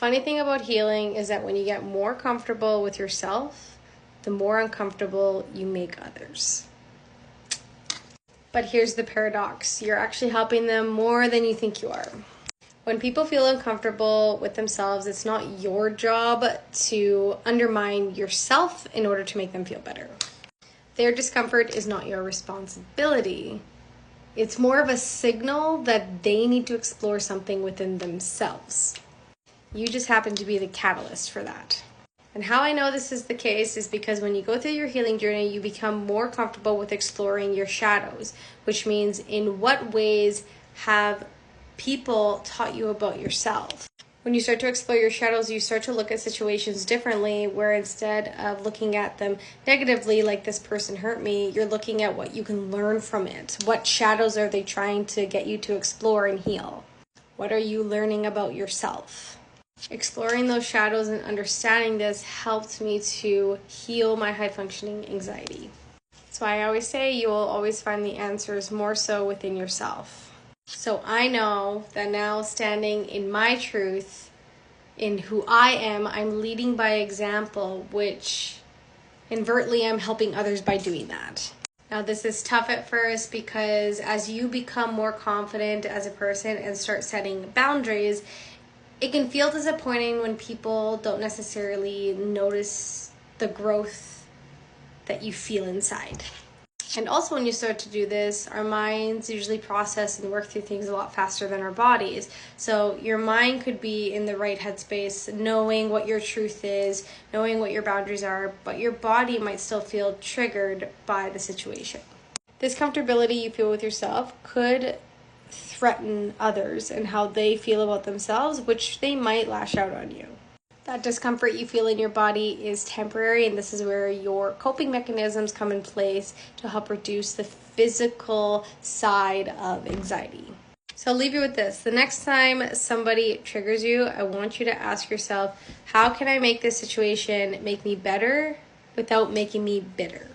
Funny thing about healing is that when you get more comfortable with yourself, the more uncomfortable you make others. But here's the paradox. You're actually helping them more than you think you are. When people feel uncomfortable with themselves, it's not your job to undermine yourself in order to make them feel better. Their discomfort is not your responsibility. It's more of a signal that they need to explore something within themselves. You just happen to be the catalyst for that. And how I know this is the case is because when you go through your healing journey, you become more comfortable with exploring your shadows, which means in what ways have people taught you about yourself. When you start to explore your shadows, you start to look at situations differently, where instead of looking at them negatively, like this person hurt me, you're looking at what you can learn from it. What shadows are they trying to get you to explore and heal? What are you learning about yourself? Exploring those shadows and understanding this helped me to heal my high-functioning anxiety. That's why I always say you will always find the answers more so within yourself. So I know that now, standing in my truth, in who I am, I'm leading by example, which inadvertently I'm helping others by doing that. Now, this is tough at first because as you become more confident as a person and start setting boundaries, it can feel disappointing when people don't necessarily notice the growth that you feel inside. And also when you start to do this, our minds usually process and work through things a lot faster than our bodies. So your mind could be in the right headspace, knowing what your truth is, knowing what your boundaries are, but your body might still feel triggered by the situation. This comfortability you feel with yourself could threaten others and how they feel about themselves, which they might lash out on you. That discomfort you feel in your body is temporary, and this is where your coping mechanisms come in place to help reduce the physical side of anxiety. So I'll leave you with this. The next time somebody triggers you, I want you to ask yourself, how can I make this situation make me better without making me bitter?